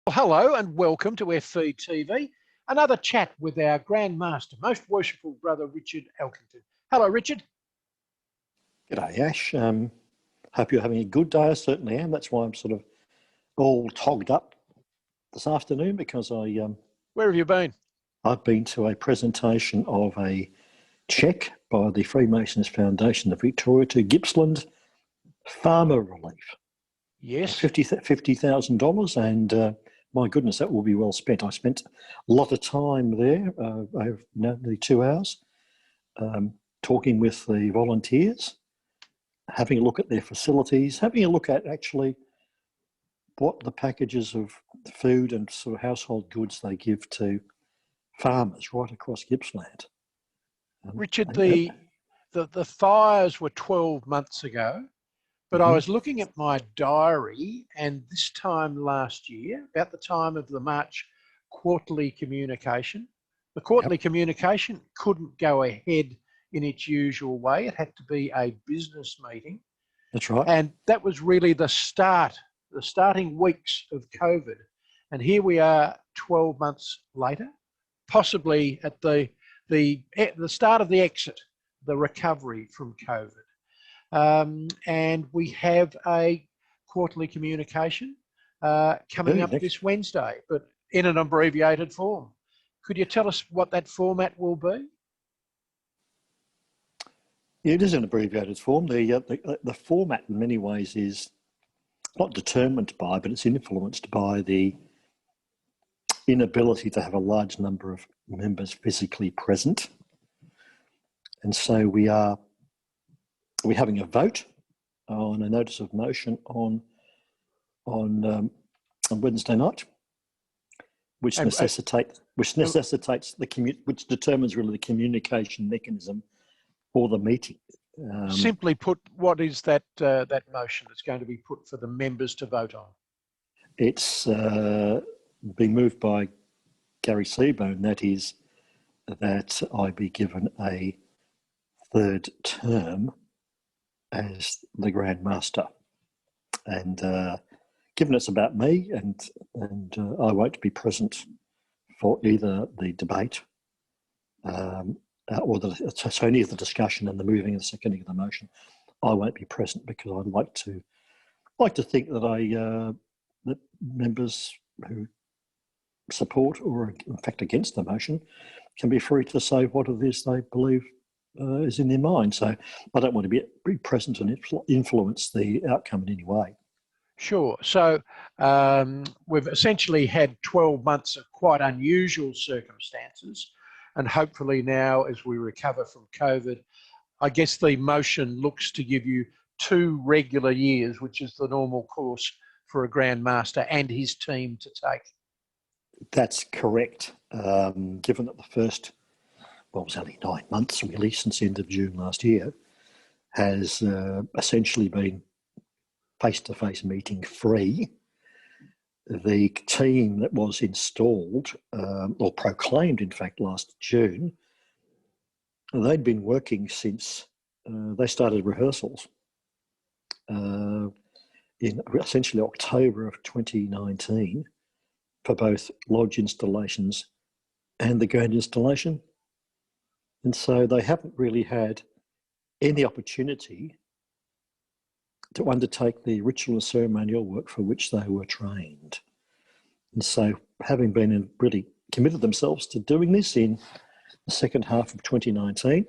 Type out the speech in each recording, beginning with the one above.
Well, hello and welcome to FV TV. Another chat with our Grand Master, Most Worshipful Brother Richard Elkington. Hello, Richard. G'day, Ash. Hope you're having a good day. I certainly am. That's why I'm sort of all togged up this afternoon because Where have you been? I've been to a presentation of a cheque by the Freemasons Foundation of Victoria to Gippsland Farmer Relief. Yes. $50,000, and my goodness, that will be well spent. I spent a lot of time there, over nearly 2 hours, talking with the volunteers, having a look at their facilities, having a look at actually what the packages of food and sort of household goods they give to farmers right across Gippsland. Richard, the fires were 12 months ago, but I was looking at my diary, and this time last year, about the time of the March quarterly communication, the quarterly communication couldn't go ahead in its usual way. It had to be a business meeting. That's right. And that was really the starting weeks of COVID. And here we are 12 months later, possibly at the start of the exit, the recovery from COVID. And we have a quarterly communication coming up this Wednesday, but in an abbreviated form. Could you tell us what that format will be? It is an abbreviated form. The format in many ways is not determined by, but it's influenced by the inability to have a large number of members physically present. And so we're having a vote on a notice of motion on Wednesday night, which determines really the communication mechanism for the meeting. Simply put, what is that motion that's going to be put for the members to vote on? It's been moved by Gary Seabourn, that is, that I be given a third term as the Grand Master. And given it's about me, and I won't be present for either the debate or any of the discussion and the moving and seconding of the motion, I won't be present because I'd like to think that that members who support or in fact against the motion can be free to say what it is they believe is in their mind. So I don't want to be present and influence the outcome in any way. Sure. So we've essentially had 12 months of quite unusual circumstances, and hopefully now, as we recover from COVID, I guess the motion looks to give you 2 regular years, which is the normal course for a Grand Master and his team to take. That's correct. Given that the first, it was only 9 months really since the end of June last year, has essentially been face-to-face meeting free. The team that was installed, or proclaimed in fact last June, they'd been working since they started rehearsals in essentially October of 2019 for both lodge installations and the grand installation. And so they haven't really had any opportunity to undertake the ritual and ceremonial work for which they were trained. And so having been really committed themselves to doing this in the second half of 2019,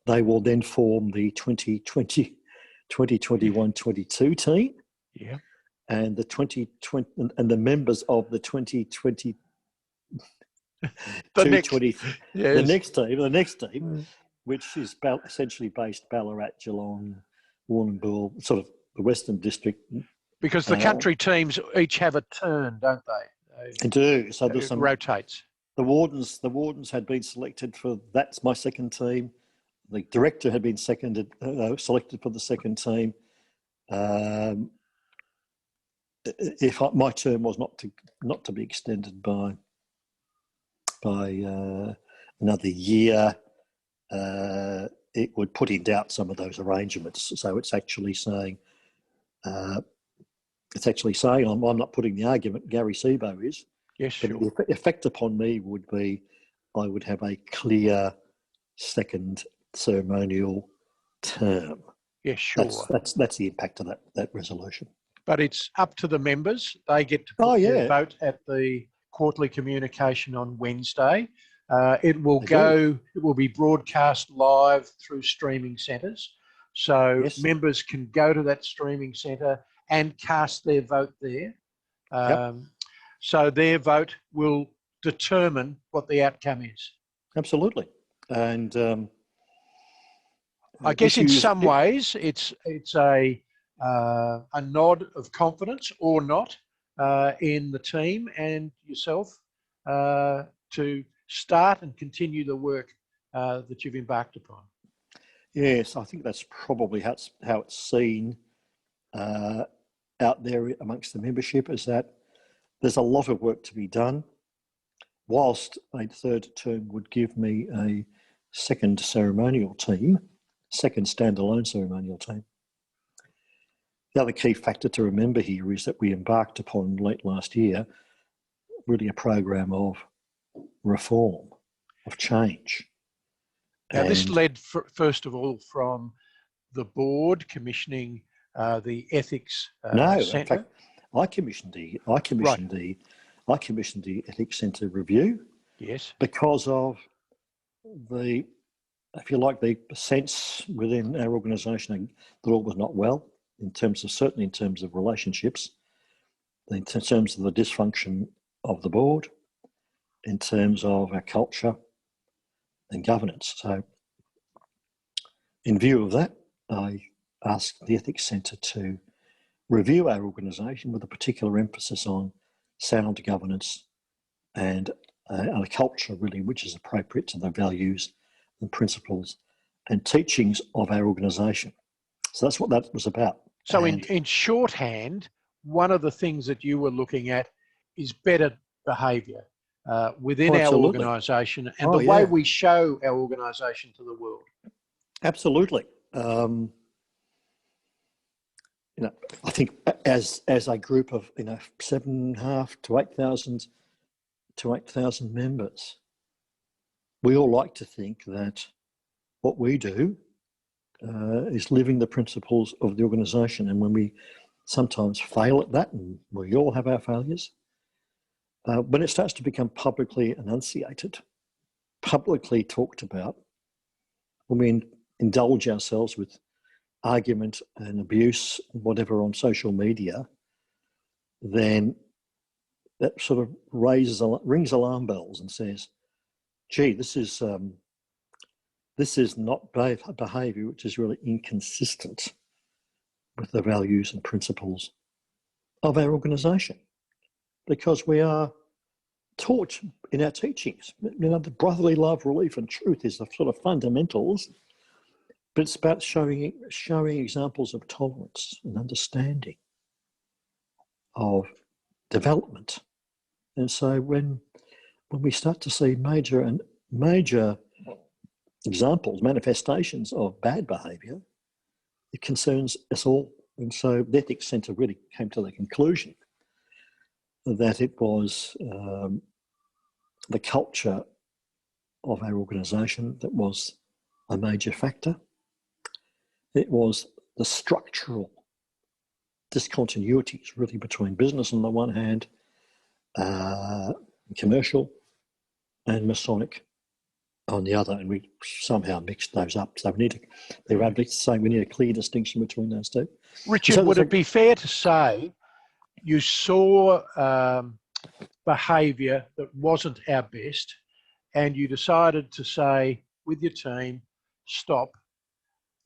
they will then form the 2020, 2021-22 team. Yeah. And the 2020 and the members of the 2020 the next team, which is essentially based Ballarat, Geelong, Warrnambool, sort of the Western District. Because the country teams each have a turn, don't they? They do. So there's some rotates. The Wardens had been selected for that's my second team. The director had been selected for the second team. If my term was not to be extended by another year, it would put in doubt some of those arrangements. So it's actually saying it's actually saying, I'm not putting the argument Gary Sebo is, Yes, but sure. the effect upon me would be I would have a clear second ceremonial term. Yes, sure. That's the impact of that resolution. But it's up to the members. They get to Oh put their yeah, vote at the quarterly communication on Wednesday. It will be broadcast live through streaming centres. So yes, members can go to that streaming centre and cast their vote there. yep, So their vote will determine what the outcome is. absolutely. And I guess in some ways it's a nod of confidence or not in the team and yourself to start and continue the work that you've embarked upon. Yes, I think that's probably how it's seen out there amongst the membership, is that there's a lot of work to be done. Whilst a third term would give me a second ceremonial team, second standalone ceremonial team. The other key factor to remember here is that we embarked upon late last year really a program of reform, of change. Now, this led, first of all, from the board commissioning the ethics centre. In fact, I commissioned the ethics centre review. Yes. Because of the, if you like, the sense within our organisation that all was not well certainly in terms of relationships, in terms of the dysfunction of the board, in terms of our culture and governance. So in view of that, I asked the Ethics Centre to review our organisation with a particular emphasis on sound governance and a culture really which is appropriate to the values and principles and teachings of our organisation. So that's what that was about. So in shorthand, one of the things that you were looking at is better behaviour within our organisation and the way we show our organisation to the world. Absolutely. I think as a group of 7,500 to 8,000 members, we all like to think that what we do is living the principles of the organisation. And when we sometimes fail at that, and we all have our failures, when it starts to become publicly enunciated, publicly talked about, when we indulge ourselves with argument and abuse, whatever, on social media, then that sort of rings alarm bells and says, gee, this is not behaviour which is really inconsistent with the values and principles of our organisation, because we are taught in our teachings, the brotherly love, relief and truth is the sort of fundamentals, but it's about showing examples of tolerance and understanding, of development. And so when we start to see major examples, manifestations of bad behaviour, it concerns us all. And so the Ethics Centre really came to the conclusion that it was the culture of our organisation that was a major factor. It was the structural discontinuities really between business on the one hand, commercial and Masonic on the other, and we somehow mixed those up. So they were able to say we need a clear distinction between those two. Richard, so would it be fair to say you saw behaviour that wasn't our best, and you decided to say with your team, stop,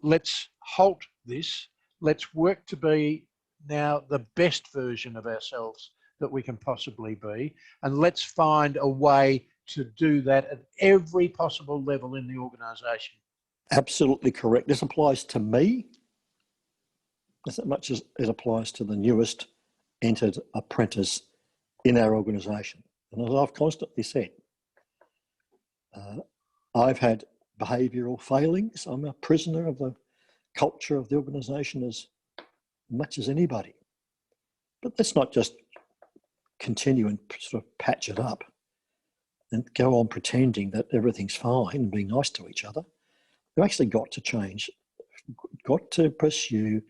let's halt this, let's work to be now the best version of ourselves that we can possibly be, and let's find a way to do that at every possible level in the organisation? Absolutely correct. This applies to me as much as it applies to the newest entered apprentice in our organisation. And as I've constantly said, I've had behavioural failings. I'm a prisoner of the culture of the organisation as much as anybody. But let's not just continue and sort of patch it up and go on pretending that everything's fine and being nice to each other. We've actually got to change, got to pursue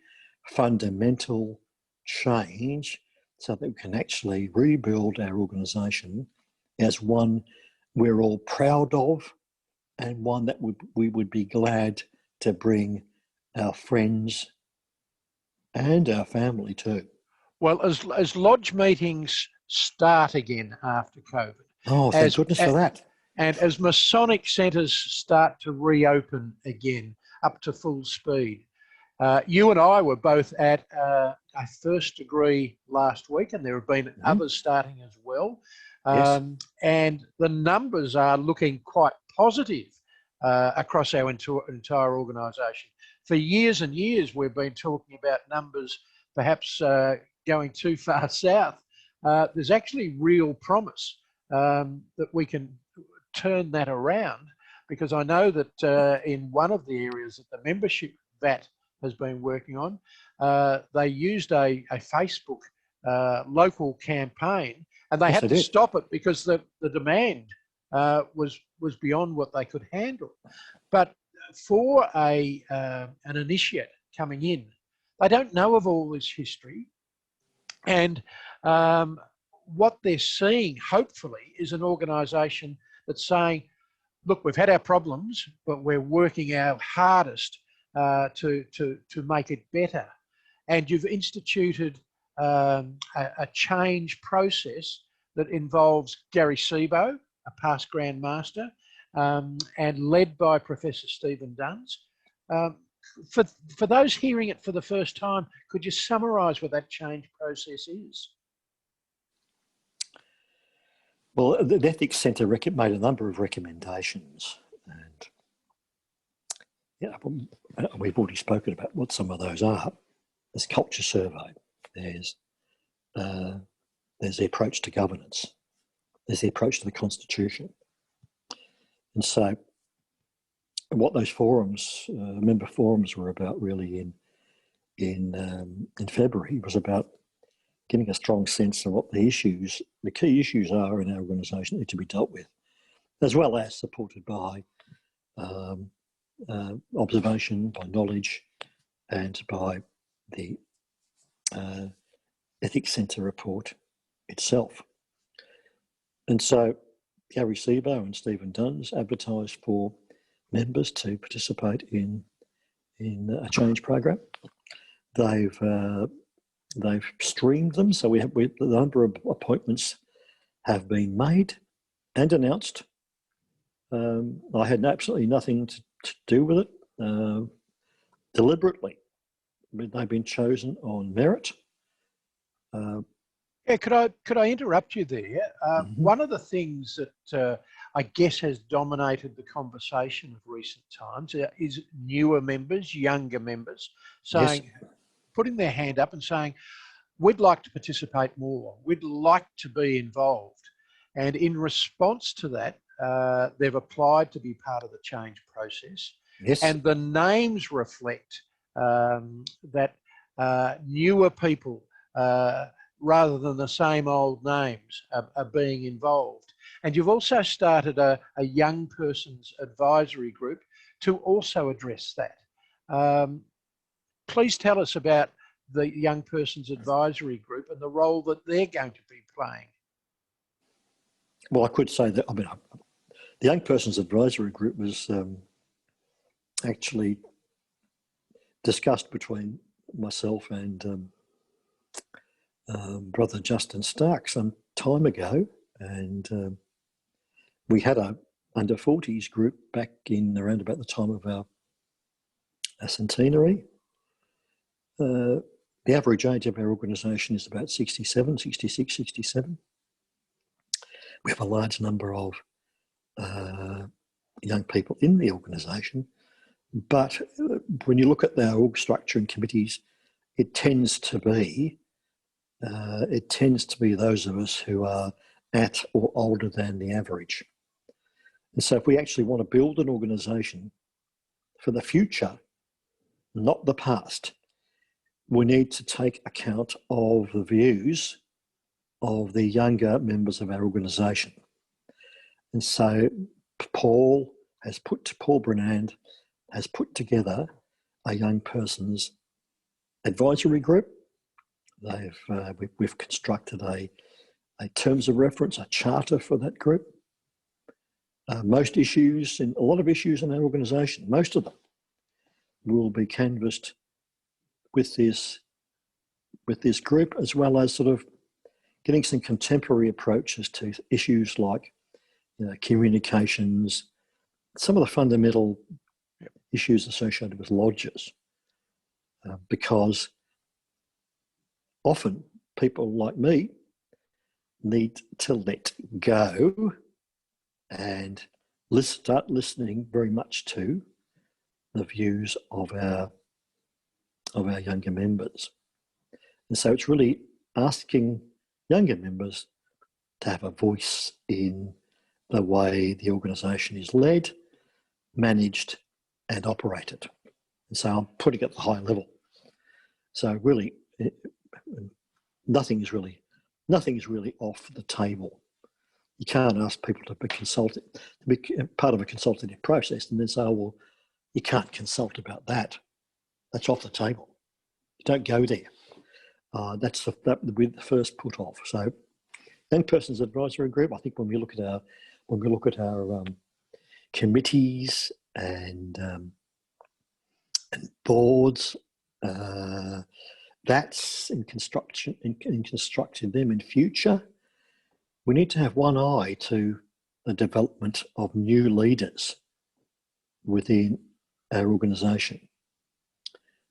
fundamental change so that we can actually rebuild our organisation as one we're all proud of, and one that we would be glad to bring our friends and our family too. Well, as lodge meetings start again after COVID, Oh, thank goodness for that. And as Masonic centres start to reopen again up to full speed, you and I were both at a first degree last week, and there have been others starting as well. Yes. And the numbers are looking quite positive across our entire organisation. For years and years, we've been talking about numbers perhaps going too far south. There's actually real promise that we can turn that around, because I know that in one of the areas that the membership VAT has been working on, they used a Facebook local campaign, and they had to stop it because the demand was beyond what they could handle. But for an initiate coming in, they don't know of all this history, and what they're seeing, hopefully, is an organisation that's saying, look, we've had our problems, but we're working our hardest to make it better. And you've instituted a change process that involves Gary Sebo, a past Grand Master, and led by Professor Stephen Duns. For those hearing it for the first time, could you summarise what that change process is? Well, the Ethics Centre made a number of recommendations, and we've already spoken about what some of those are. There's culture survey, there's the approach to governance, there's the approach to the Constitution. And so what those forums, member forums, were about really in February was about getting a strong sense of what the key issues are in our organisation that need to be dealt with, as well as supported by observation, by knowledge, and by the Ethics Centre report itself. And so Gary Sebo and Stephen Duns advertised for members to participate in a change program. They've streamed them, so the number of appointments have been made and announced. I had absolutely nothing to do with it. Deliberately, they've been chosen on merit. Yeah, could I interrupt you there? One of the things that I guess has dominated the conversation of recent times is newer members, younger members, saying, putting their hand up and saying, we'd like to participate more, we'd like to be involved. And in response to that, they've applied to be part of the change process. Yes. And the names reflect that newer people, rather than the same old names, are being involved. And you've also started a young person's advisory group to also address that. Please tell us about the young person's advisory group and the role that they're going to be playing. Well, I could say that, the young person's advisory group was actually discussed between myself and Brother Justin Stark some time ago, and we had a under 40s group back in around about the time of our centenary. The average age of our organisation is about 67, 66, 67. We have a large number of young people in the organisation, but when you look at our org structure and committees, it tends to be those of us who are at or older than the average. And so if we actually want to build an organisation for the future, not the past, we need to take account of the views of the younger members of our organisation. And so Paul Brenand has put together a young person's advisory group. We've constructed a terms of reference, a charter for that group. A lot of issues in our organisation, most of them will be canvassed with this group, as well as sort of getting some contemporary approaches to issues like, communications, some of the fundamental issues associated with lodges, because often people like me need to let go and start listening very much to the views of our younger members. And so it's really asking younger members to have a voice in the way the organisation is led, managed and operated. And so I'm putting it at the high level. So really, nothing is really off the table. You can't ask people to be consulted, to be part of a consultative process and then say, oh, well, you can't consult about that. That's off the table. You don't go there. That would be the first put off. So, young person's advisory group. I think when we look at our committees and boards, that's in construction. In constructing them in future, we need to have one eye to the development of new leaders within our organisation.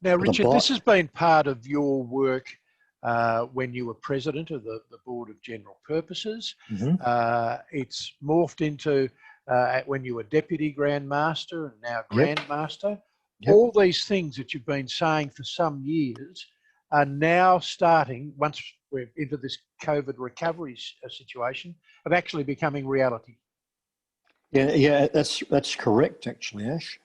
Now, Richard, this has been part of your work when you were president of the Board of General Purposes. Mm-hmm. It's morphed into when you were Deputy Grand Master and now Grand Master. Yep. All these things that you've been saying for some years are now starting, once we're into this COVID recovery situation, of actually becoming reality. Yeah, that's correct, actually, Ash.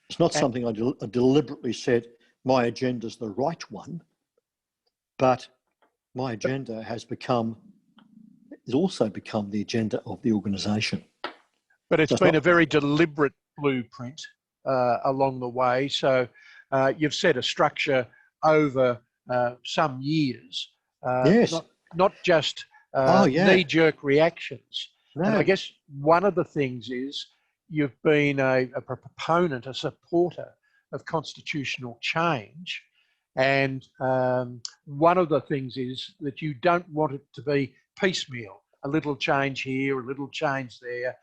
It's not something I deliberately said, my agenda's the right one, but my agenda has also become the agenda of the organisation. But it's been a very deliberate blueprint along the way. So you've set a structure over some years, yes. not just knee-jerk reactions. No. And I guess one of the things is you've been a proponent, a supporter of constitutional change. And one of the things is that you don't want it to be piecemeal, a little change here, a little change there.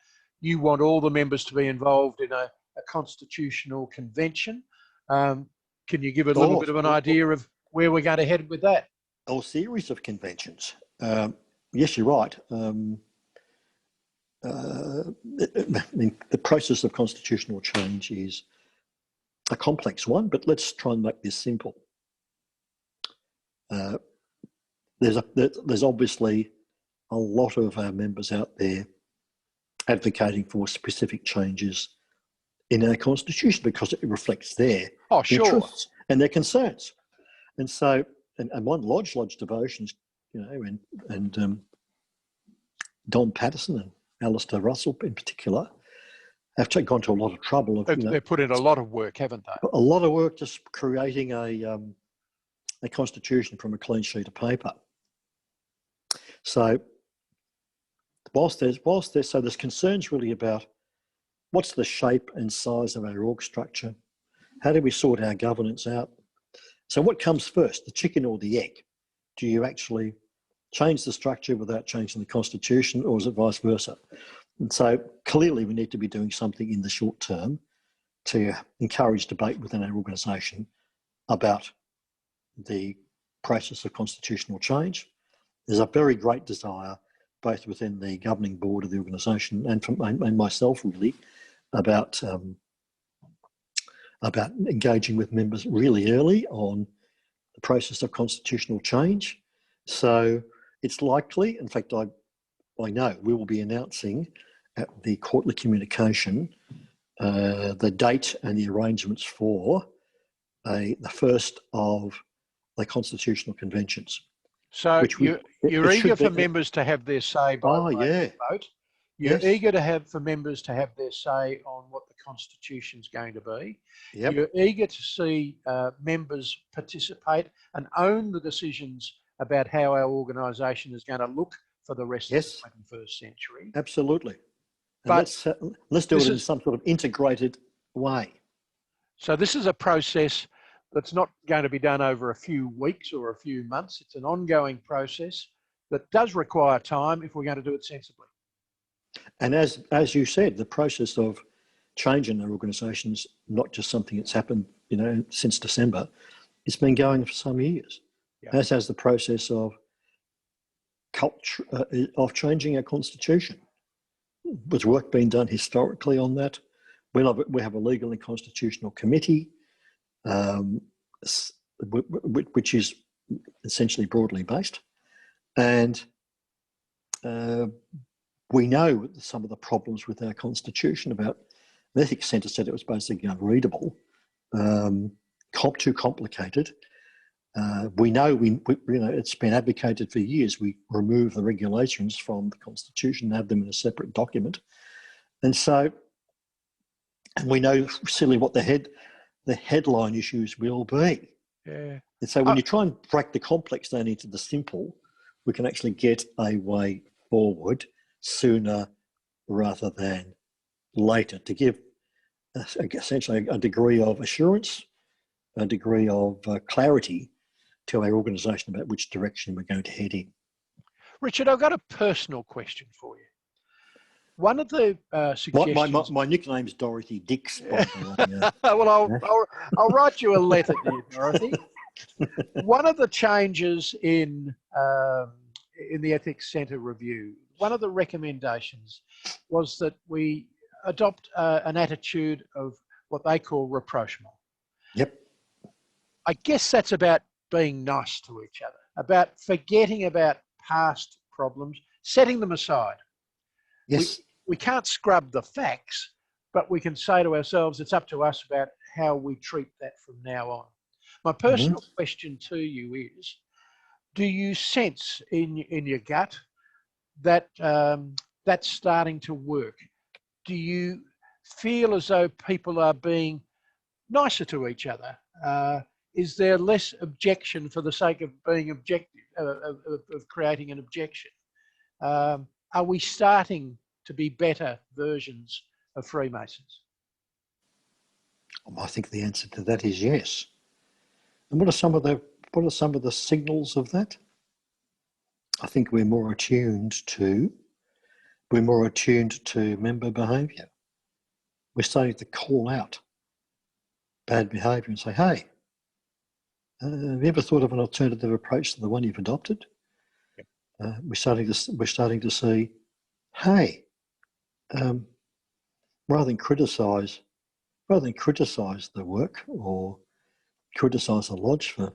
You want all the members to be involved in a constitutional convention. Can you give a little bit of an idea of where we're going to head with that? A series of conventions. Yes, you're right. The process of constitutional change is a complex one, but let's try and make this simple. There's obviously a lot of our members out there advocating for specific changes in our constitution because it reflects their interests and their concerns. And so, and one Lodge devotions, and Don Patterson and Alistair Russell in particular have gone to a lot of trouble. They've put in a lot of work, haven't they? A lot of work just creating a constitution from a clean sheet of paper. So there's concerns really about what's the shape and size of our org structure? How do we sort our governance out? So what comes first, the chicken or the egg? Do you actually change the structure without changing the constitution, or is it vice versa? And so clearly we need to be doing something in the short term to encourage debate within our organisation about the process of constitutional change. There's a very great desire, both within the governing board of the organisation and from myself really, about engaging with members really early on the process of constitutional change. So it's likely, in fact, I know we will be announcing at the quarterly communication the date and the arrangements for the first of the constitutional conventions. So Which you're it eager should for be. members to have their say by Oh, way yeah. of vote. You're Yes. eager for members to have their say on what the Constitution's going to be. Yep. You're eager to see members participate and own the decisions about how our organisation is going to look for the rest Yes. of the 21st century. Absolutely. And But let's do it in some sort of integrated way. So this is a process that's not going to be done over a few weeks or a few months. It's an ongoing process that does require time if we're going to do it sensibly. And as you said, the process of changing our organisations, not just something that's happened, since December, it's been going for some years. Yeah. As has the process of culture of changing our constitution. There's work being done historically on that. We have a legal and constitutional committee, which is essentially broadly based, and we know some of the problems with our constitution. About the Ethics Centre said it was basically unreadable, too complicated. We know it's been advocated for years. We remove the regulations from the Constitution and have them in a separate document, and we know silly what the headline issues will be. Yeah. And so when you try and break the complex down into the simple, we can actually get a way forward sooner rather than later to give essentially a degree of assurance, a degree of clarity to our organisation about which direction we're going to head in. Richard, I've got a personal question for you. One of the suggestions... My nickname's Dorothy Dix, by the way. Well, I'll write you a letter, dear Dorothy. One of the changes in the Ethics Centre review, one of the recommendations was that we adopt an attitude of what they call rapprochement. Yep. I guess that's about being nice to each other, about forgetting about past problems, setting them aside. Yes. We can't scrub the facts, but we can say to ourselves, it's up to us about how we treat that from now on. My personal question to you is, do you sense in your gut that that's starting to work? Do you feel as though people are being nicer to each other? Is there less objection for the sake of being objective, of creating an objection? Are we starting to be better versions of Freemasons? I think the answer to that is yes. And what are some of the signals of that? I think we're more attuned to member behaviour. We're starting to call out bad behaviour and say, hey, have you ever thought of an alternative approach to the one you've adopted? Yep. We're starting to see, hey, rather than criticise the work or criticise the lodge for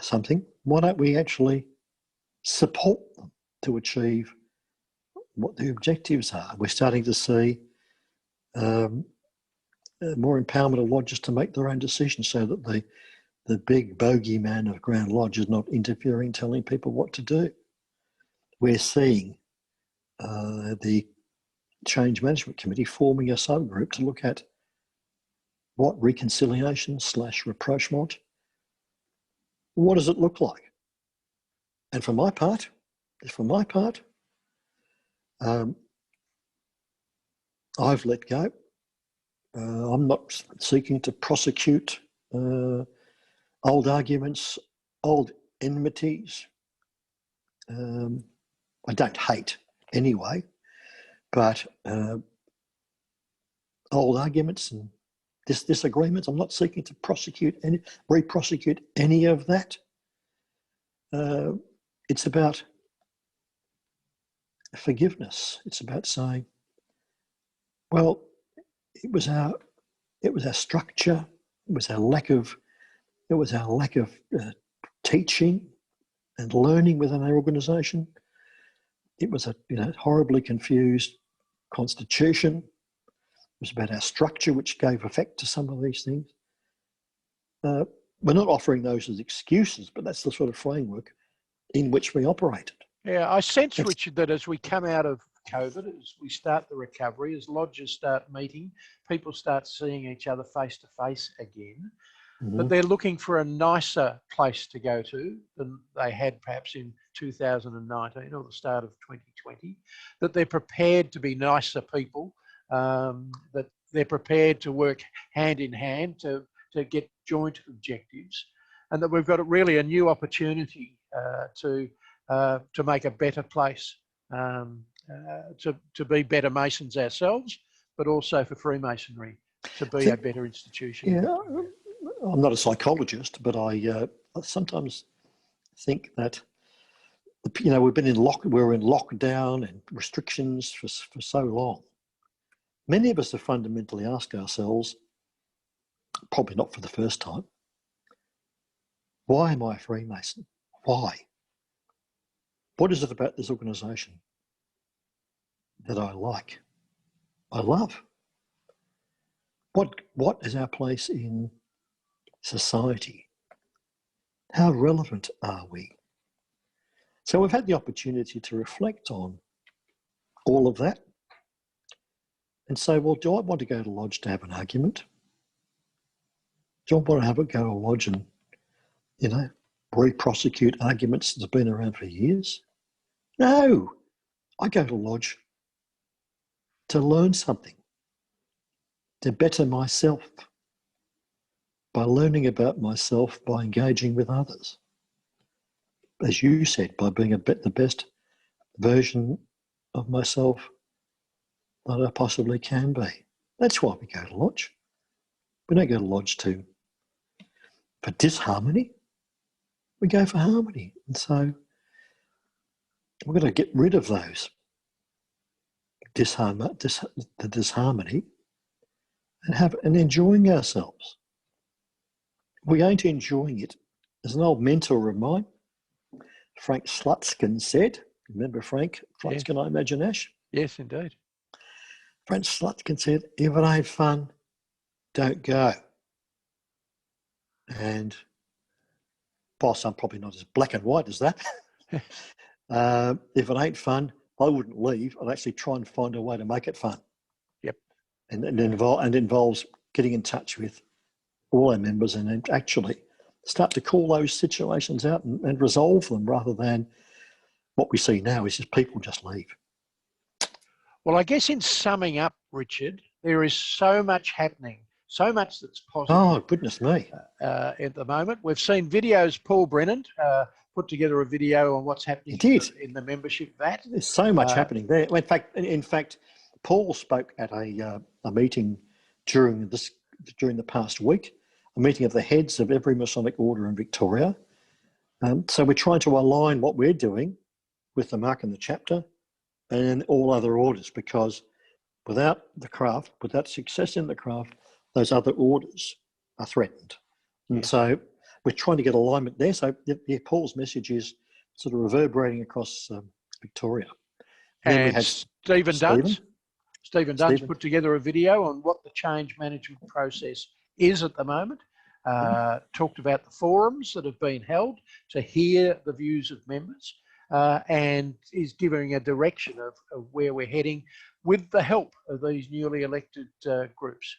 something, why don't we actually support them to achieve what the objectives are? We're starting to see more empowerment of lodges to make their own decisions, so that the big bogeyman of Grand Lodge is not interfering, telling people what to do. We're seeing the Change Management Committee forming a subgroup to look at what reconciliation / rapprochement, what does it look like? And for my part, I've let go. I'm not seeking to prosecute old arguments, old enmities. I don't hate anyway, but old arguments and disagreements, I'm not seeking to re-prosecute any of that. It's about forgiveness. It's about saying, well, it was our structure. It was our lack of teaching and learning within our organisation. It was a horribly confused constitution. It was about our structure, which gave effect to some of these things. we're not offering those as excuses, but that's the sort of framework in which we operated. Yeah, I sense, That's, Richard, that as we come out of COVID, as we start the recovery, as lodges start meeting, people start seeing each other face to face again, that they're looking for a nicer place to go to than they had perhaps in 2019 or the start of 2020, that they're prepared to be nicer people, that they're prepared to work hand in hand to get joint objectives, and that we've got really a new opportunity to make a better place, to be better Masons ourselves, but also for Freemasonry to be a better institution. Yeah, I'm not a psychologist, but I sometimes think that, you know, we're in lockdown and restrictions for so long. Many of us have fundamentally asked ourselves, probably not for the first time, why am I a Freemason? Why? What is it about this organisation that I like, I love? What is our place in society? How relevant are we? So we've had the opportunity to reflect on all of that and say, well, do I want to go to lodge to have an argument? Do I want to go to lodge and, you know, re-prosecute arguments that have been around for years? No, I go to lodge to learn something, to better myself, by learning about myself, by engaging with others. As you said, by being the best version of myself that I possibly can be. That's why we go to lodge. We don't go to lodge for disharmony. We go for harmony. And so we're going to get rid of those the disharmony and enjoying ourselves. We're going to enjoying it. As an old mentor of mine, Frank Slutskin, said, remember Frank Slutskin, I imagine, Ash? Yes, indeed. Frank Slutskin said, if it ain't fun, don't go. And whilst I'm probably not as black and white as that, if it ain't fun, I wouldn't leave. I'd actually try and find a way to make it fun. Yep. And involves getting in touch with all our members and actually start to call those situations out and resolve them, rather than what we see now is just people just leave. Well, I guess in summing up, Richard, there is so much happening, so much that's positive. Oh, goodness me. At the moment. We've seen videos, Paul Brennan put together a video on what's happening in the membership VAT. There's so much happening there. In fact, Paul spoke at a meeting during the past week, a meeting of the heads of every Masonic order in Victoria. So we're trying to align what we're doing with the mark and the chapter and all other orders, because without the craft, without success in the craft, those other orders are threatened. And so we're trying to get alignment there. So Paul's message is sort of reverberating across Victoria. And then we had Stephen Dunn. Stephen Dunn's put together a video on what the change management process is at the moment. Talked about the forums that have been held to hear the views of members, and is giving a direction of where we're heading with the help of these newly elected groups,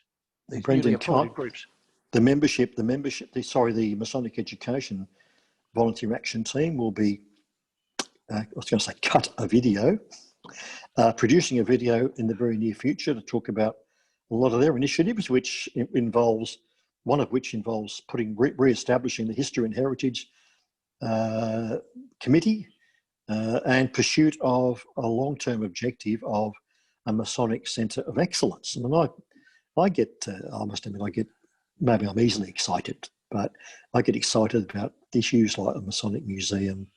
these newly appointed groups. The Masonic Education Volunteer Action Team will be, I was going to say cut a video, producing a video in the very near future to talk about a lot of their initiatives, one of which involves re-establishing the History and Heritage Committee and pursuit of a long-term objective of a Masonic Centre of Excellence. I mean, I must admit, maybe I'm easily excited, but I get excited about issues like a Masonic Museum,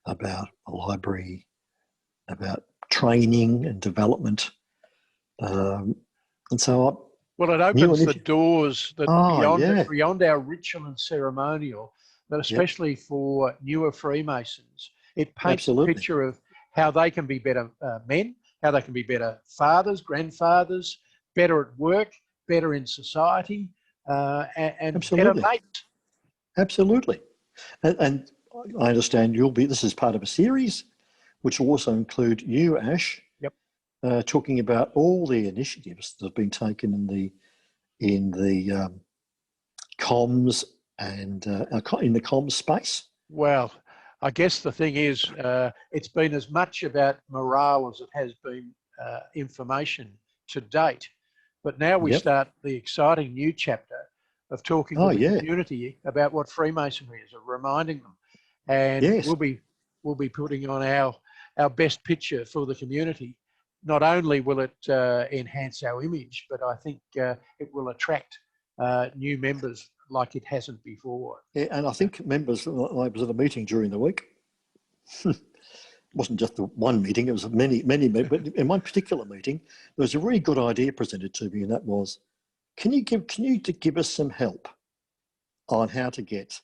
about a library, about training and development. And so it opens the doors that beyond our ritual and ceremonial, but especially for newer Freemasons. It paints a picture of how they can be better men, how they can be better fathers, grandfathers, better at work, better in society, and better mates. Absolutely. And I understand this is part of a series, which will also include you, Ash, Yep. Talking about all the initiatives that have been taken in the comms and in the comms space. Well, I guess the thing is, it's been as much about morale as it has been information to date. But now we Yep. start the exciting new chapter of talking to Oh, the yeah. community about what Freemasonry is, of reminding them. And Yes. we'll be putting on our best picture for the community. Not only will it enhance our image, but I think it will attract new members like it hasn't before. Yeah, and I think members, I was at a meeting during the week. It wasn't just the one meeting, it was many, but in one particular meeting, there was a really good idea presented to me, and that was, can you give us some help on how to get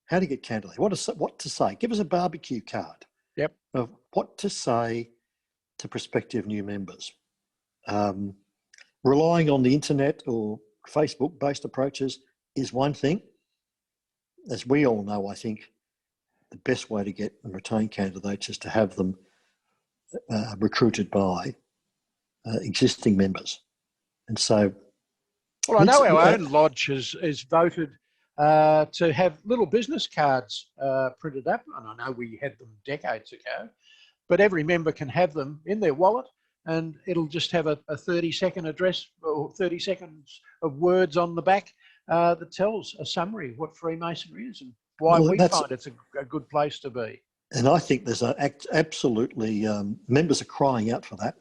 candidate, what to say? Give us a barbecue card. Yep. Of what to say to prospective new members. Relying on the internet or Facebook-based approaches is one thing. As we all know, I think the best way to get and retain candidates is to have them recruited by existing members. And so... Well, I know our own lodge has voted to have little business cards printed up, and I know we had them decades ago, but every member can have them in their wallet, and it'll just have a 30-second address or 30 seconds of words on the back that tells a summary of what Freemasonry is and why we find it's a good place to be. And I think there's absolutely, members are crying out for that.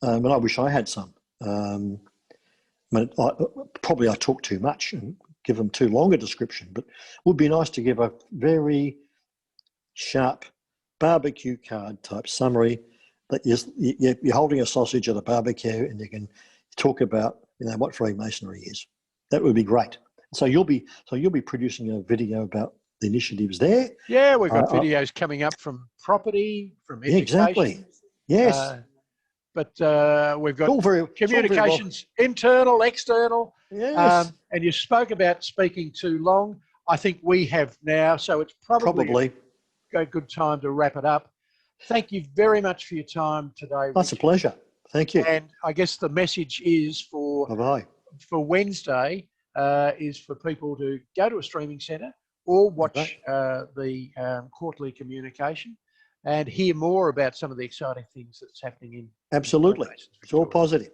And I wish I had some. Probably I talk too much and give them too long a description, but it would be nice to give a very sharp barbecue card type summary that you're holding a sausage at a barbecue and you can talk about what Freemasonry is. That would be great. So you'll be producing a video about the initiatives there. Yeah, we've got videos coming up from property, from education. Exactly. Yes. But we've got communications, internal, external. Yes. And you spoke about speaking too long. I think we have now, so it's probably a good time to wrap it up. Thank you very much for your time today, Richard. That's a pleasure. Thank you. And I guess the message is for Wednesday is for people to go to a streaming centre or watch the quarterly communication and hear more about some of the exciting things that's happening in Absolutely. It's all positive.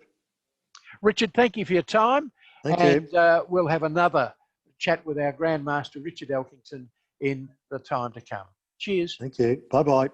Richard, thank you for your time. Thank you. And we'll have another chat with our Grand Master, Richard Elkington, in the time to come. Cheers. Thank you. Bye-bye.